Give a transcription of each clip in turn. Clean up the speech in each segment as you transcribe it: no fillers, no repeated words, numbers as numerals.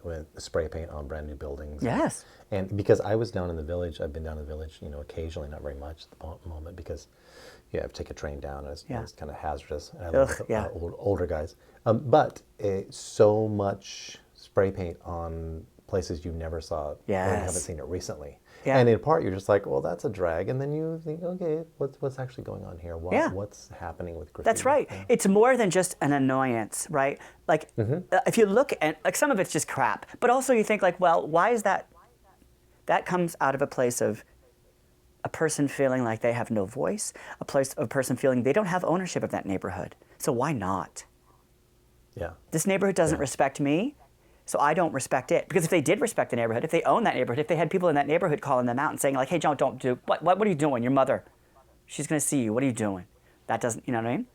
with spray paint on brand new buildings. Yes. And because I was down in the village, I've been down in the village, occasionally, not very much at the moment, because I have to take a train down, and it's kind of hazardous. And I live with older guys. But so much spray paint on places you never saw, or you haven't seen it recently. Yeah. And in part, you're just like, well, that's a drag. And then you think, okay, what's actually going on here? What's happening with graffiti? That's right. Yeah. It's more than just an annoyance, right? Like, if you look at, like, some of it's just crap. But also you think, like, well, why is that? That comes out of a place of a person feeling like they have no voice, a person feeling they don't have ownership of that neighborhood. So why not? Yeah. This neighborhood doesn't respect me. So I don't respect it. Because if they did respect the neighborhood, if they own that neighborhood, if they had people in that neighborhood calling them out and saying, like, hey, John, don't do, what are you doing? Your mother, she's going to see you. What are you doing? That doesn't, you know what I mean?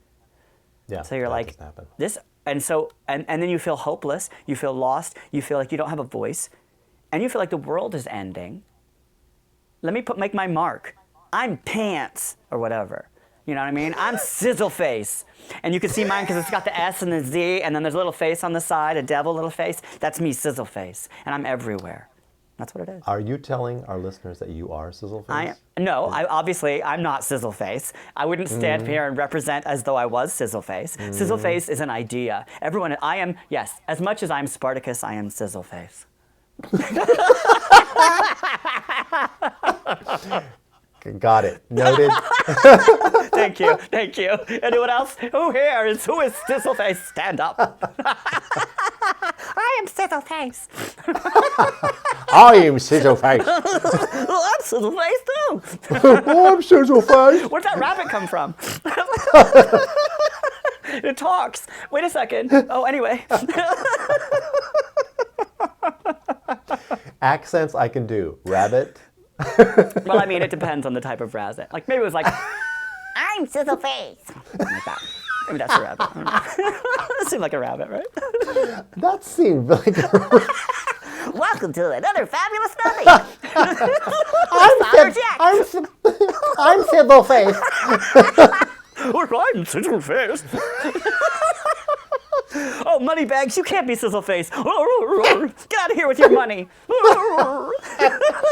Yeah. So you're like, this, and so, and then you feel hopeless. You feel lost. You feel like you don't have a voice. And you feel like the world is ending. Let me make my mark. I'm pants, or whatever. You know what I mean? I'm Sizzle Face. And you can see mine because it's got the S and the Z, and then there's a little face on the side, a devil little face. That's me, Sizzle Face. And I'm everywhere. That's what it is. Are you telling our listeners that you are Sizzle Face? No, obviously, I'm not Sizzle Face. I wouldn't stand here and represent as though I was Sizzle Face. Sizzle Face is an idea. Everyone, I am, yes, as much as I'm Spartacus, I am Sizzle Face. Got it. Noted. Thank you. Thank you. Anyone else? Who is Sizzle Face? Stand up. I am Sizzle Face. I am Sizzle Face. Well, I'm Sizzle Face too. I'm Sizzle Face. Where'd that rabbit come from? It talks. Wait a second. Oh, anyway. Accents I can do. Rabbit. Well, I mean, it depends on the type of rabbit. Like, maybe it was like, I'm Sizzle Face. Like that. Maybe that's a rabbit. It seemed like a rabbit, right? That seemed like a rabbit. Welcome to another fabulous movie. I'm Sizzle Face. I'm Sizzle Face. Oh, Moneybags, you can't be Sizzle Face. Get out of here with your money.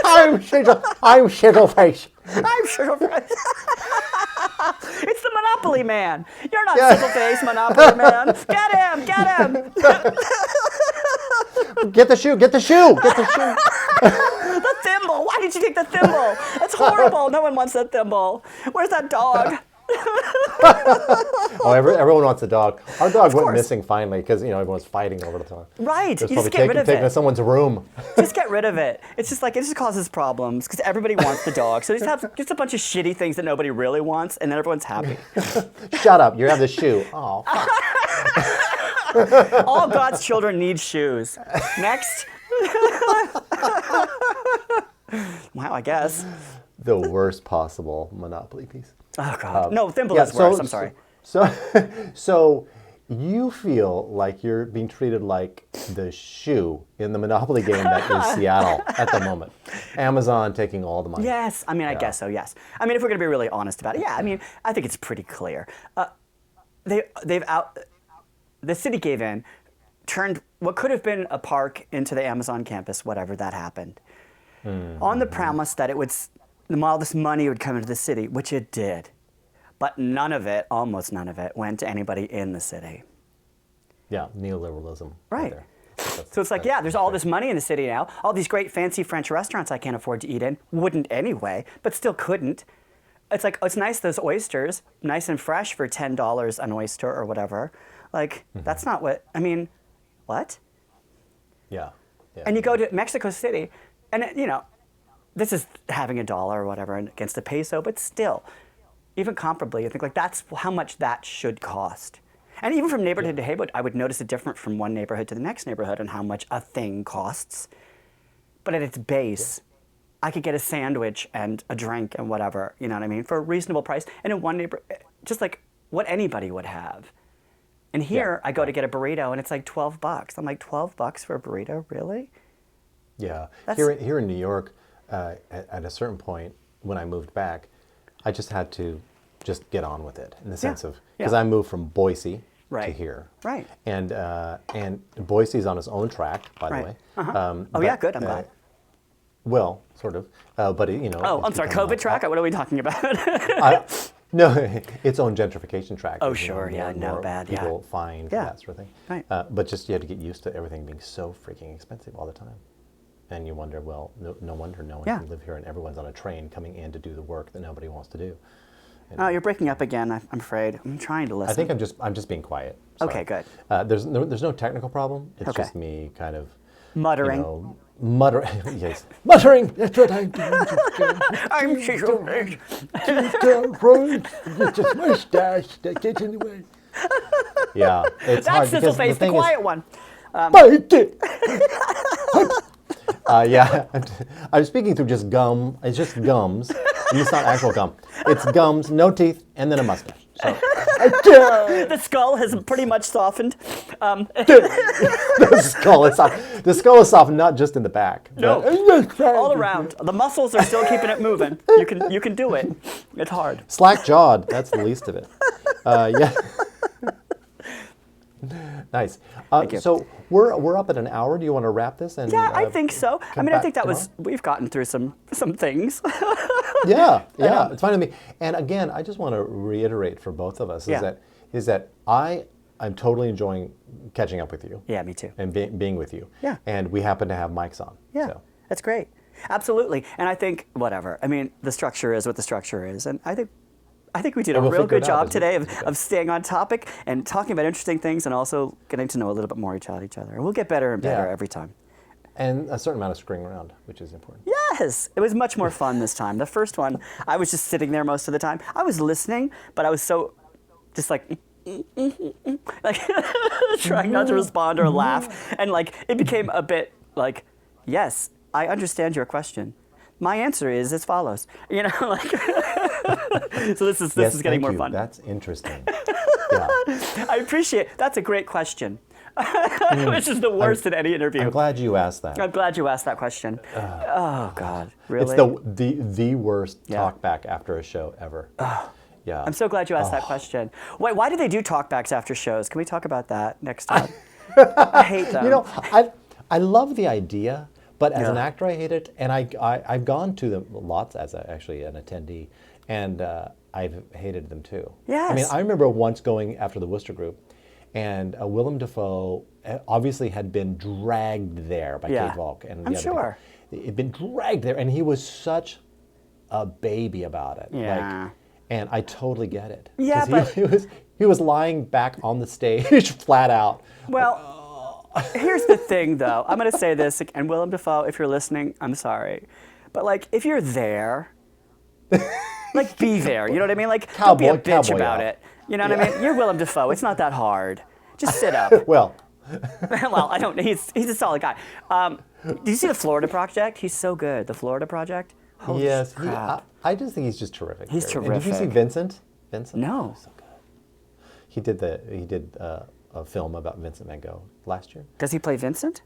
I'm Sizzle Face. I'm Sizzle Face. It's the Monopoly Man. You're not Sizzle Face, Monopoly Man. Get him. Get the shoe. The thimble. Why did you take the thimble? That's horrible. No one wants that thimble. Where's that dog? Oh, everyone wants a dog. Our dog went missing finally because everyone's fighting over the dog. Right, you just get rid of it. Taken to someone's room. Just get rid of it. It's just like it just causes problems because everybody wants the dog. So you just have just a bunch of shitty things that nobody really wants, and then everyone's happy. Shut up! You have the shoe. Oh, fuck. All God's children need shoes. Next. Wow, I guess. The worst possible Monopoly piece. Oh, God. No, thimble is worse. I'm sorry. So you feel like you're being treated like the shoe in the Monopoly game that is Seattle at the moment. Amazon taking all the money. Yes. I mean, I guess so, yes. I mean, if we're going to be really honest about it, yeah, I mean, I think it's pretty clear. The city gave in, turned what could have been a park into the Amazon campus, whatever that happened, on the premise that it would... all this money would come into the city, which it did. But none of it, almost none of it, went to anybody in the city. Yeah, neoliberalism. Right. So it's like, there's all this money in the city now. All these great fancy French restaurants I can't afford to eat in. Wouldn't anyway, but still couldn't. It's like, it's nice, those oysters, nice and fresh for $10 an oyster or whatever. Like, that's not what, I mean, what? Yeah. And you go to Mexico City, and this is having $1 or whatever against the peso, but still, even comparably, you think like that's how much that should cost. And even from neighborhood to neighborhood, I would notice a difference from one neighborhood to the next neighborhood and how much a thing costs. But at its base, I could get a sandwich and a drink and whatever, you know what I mean, for a reasonable price. And in one neighborhood, just like what anybody would have. And here, I go to get a burrito, and it's like $12. I'm like, $12 for a burrito, really? Yeah. Here in New York, at a certain point, when I moved back, I just had to just get on with it in the sense of, because I moved from Boise, Right. here. Right. And Boise's on its own track, by the Right. way. Oh, yeah, good. I'm glad. Well, sort of, but you know. Oh, I'm sorry. COVID track? What are we talking about? No, its own gentrification track. Oh, is, you know, sure, yeah, no, more bad, yeah. people find Yeah. that sort of thing. Right. But just you have to get used to everything being so freaking expensive all the time. And you wonder, well, no wonder no one Yeah. can live here, and everyone's on a train coming in to do the work that nobody wants to do. Oh, you're breaking up again. I'm afraid. I'm trying to listen. I think I'm just being quiet. Sorry. Okay, good. There's no technical problem. It's Okay. just me kind of Muttering. You know, muttering. Yes, muttering. That's what I'm doing. I'm schizophrenic. It's just mustache that gets in the way. Yeah, it's hard That's because Sizzleface, the quiet one. Yeah, I'm speaking through just gum. It's just gums. It's not actual gum. It's gums, no teeth, and then a mustache. So. The skull has pretty much softened. The skull is soft. The skull is soft, not just in the back. No, all around. The muscles are still keeping it moving. You can do it. It's hard. Slack jawed. That's the least of it. Yeah. Nice. So we're up at an hour. Do you want to wrap this? And Yeah, I think so. I mean, I think that was, tomorrow? we've gotten through some things. Yeah, it's fine with me. And again, I just want to reiterate for both of us is that I'm totally enjoying catching up with you. Yeah, me too. And being with you. Yeah. And we happen to have mics on. Yeah, So. that's great. Absolutely. And I think, whatever. I mean, the structure is what the structure is. And I think we did a we'll real figure good it out job as today we go. of staying on topic and talking about interesting things and also getting to know a little bit more about each other. And we'll get better and better Yeah. every time. And a certain amount of screwing around, which is important. Yes, it was much more fun this time. The first one, I was just sitting there most of the time. I was listening, but I was so just like trying not to respond or laugh. And like it became a bit like, yes, I understand your question. My answer is as follows. You know, like so this is getting more fun. That's interesting. Yeah. I appreciate that's a great question. Which is the worst in any interview. I'm glad you asked that. I'm glad you asked that question. Oh God, really? It's the worst Yeah. talk back after a show ever. Yeah. I'm so glad you asked that question. Wait, why do they do talkbacks after shows? Can we talk about that next time? I hate them. You know, I love the idea, but as an actor, I hate it. And I've gone to them lots as actually an attendee, and I've hated them too. Yes. I mean, I remember once going after the Worcester group, and Willem Dafoe obviously had been dragged there by Yeah. Kate Volk. And I'm the other sure. people. He'd been dragged there, and he was such a baby about it. Yeah. And I totally get it. Yeah, 'Cause but he was lying back on the stage flat out. Well, here's the thing, though. I'm going to say this, and Willem Dafoe, if you're listening, I'm sorry. But, like, if you're there, like, be there. You know what I mean? Like, don't be a bitch cowboy about out. it. You know what I mean? You're Willem Dafoe. It's not that hard. Just sit up. Well, Well, I don't know. He's a solid guy. Do you see the Florida Project? He's so good. The Florida Project? Holy yes, crap. I just think he's just terrific. He's And did you see terrific. Vincent? Vincent? No. So good. He did a film about Vincent Van Gogh last year. Does he play Vincent?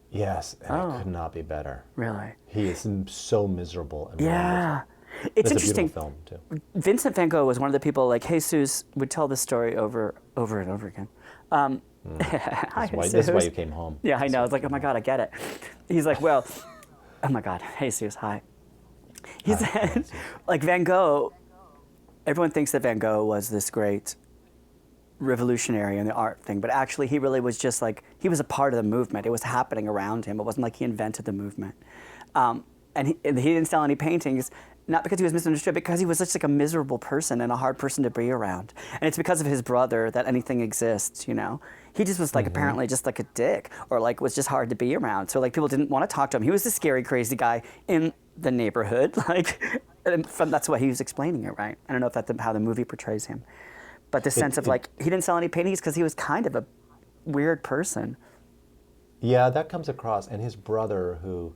Yes, and it could not be better. Really? He is so miserable. And Yeah. It's It's a interesting. beautiful film too. Vincent Van Gogh was one of the people, like Jesus would tell this story over and over again. Hi, This is why Jesus. you came home. Yeah, I know. I was like, oh my God, I get it. He's like, well, oh my God, Jesus, hi. He said, like Van Gogh, everyone thinks that Van Gogh was this great revolutionary in the art thing, but actually he really was just like, he was a part of the movement. It was happening around him. It wasn't like he invented the movement. And he didn't sell any paintings, not because he was misunderstood, because he was just like a miserable person and a hard person to be around. And it's because of his brother that anything exists, you know? He just was like apparently just like a dick, or like was just hard to be around. So like people didn't want to talk to him. He was the scary, crazy guy in the neighborhood. Like, and that's why he was explaining it, right? I don't know if that's how the movie portrays him. But the sense of like, he didn't sell any paintings because he was kind of a weird person. Yeah, that comes across. And his brother, who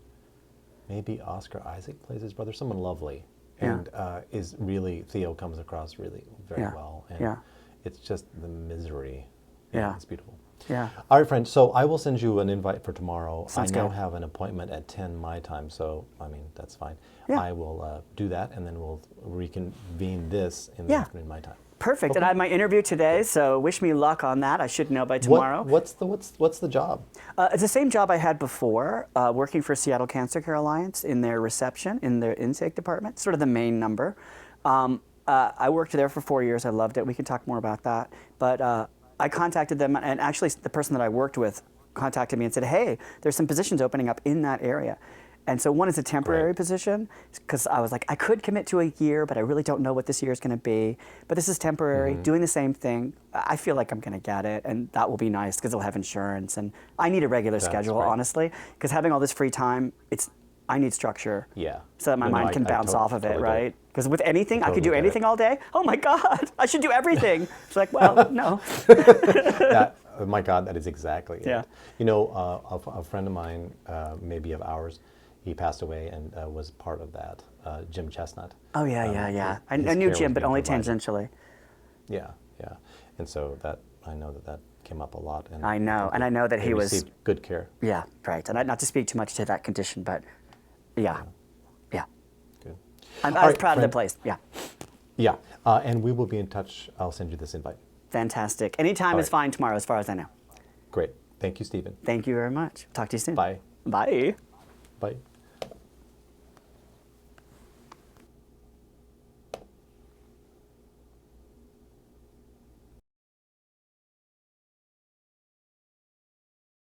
maybe Oscar Isaac plays his brother, someone lovely, and is really, Theo comes across really very well. And it's just the misery. Yeah. It's beautiful. Yeah. All right, friend. So I will send you an invite for tomorrow. Sounds I now good. have an appointment at 10 my time, so I mean that's fine. Yeah. I will do that, and then we'll reconvene this in the Yeah. afternoon my time. Perfect. Okay. And I have my interview today, so wish me luck on that. I should know by tomorrow. What's the job? It's the same job I had before, working for Seattle Cancer Care Alliance in their reception, in their intake department, sort of the main number. I worked there for 4 years. I loved it. We can talk more about that. But I contacted them, and actually the person that I worked with contacted me and said, hey, there's some positions opening up in that area. And so one is a temporary position, because I was like, I could commit to a year, but I really don't know what this year is going to be. But this is temporary, doing the same thing. I feel like I'm going to get it, and that will be nice because it'll have insurance. And I need a regular schedule, honestly, because having all this free time, I need structure. Yeah. So that my mind can bounce off of it, totally right? Because with anything, I could totally do get anything it. all day. Oh my God, I should do everything. It's like, well, no. Oh my God, that is exactly it. Yeah. You know, a friend of mine, maybe of ours, he passed away and was part of that. Jim Chestnut. Oh yeah. I his knew care Jim, was but being only provided. tangentially. Yeah. And so I know that came up a lot. And I know, and I know that they he was received good care. Yeah, right. And not to speak too much to that condition, but yeah. Good. I All was right, proud of the friend. place. Yeah. Yeah, and we will be in touch. I'll send you this invite. Fantastic. Anytime All is right. fine tomorrow, as far as I know. Great. Thank you, Stephen. Thank you very much. Talk to you soon. Bye. Bye. Bye.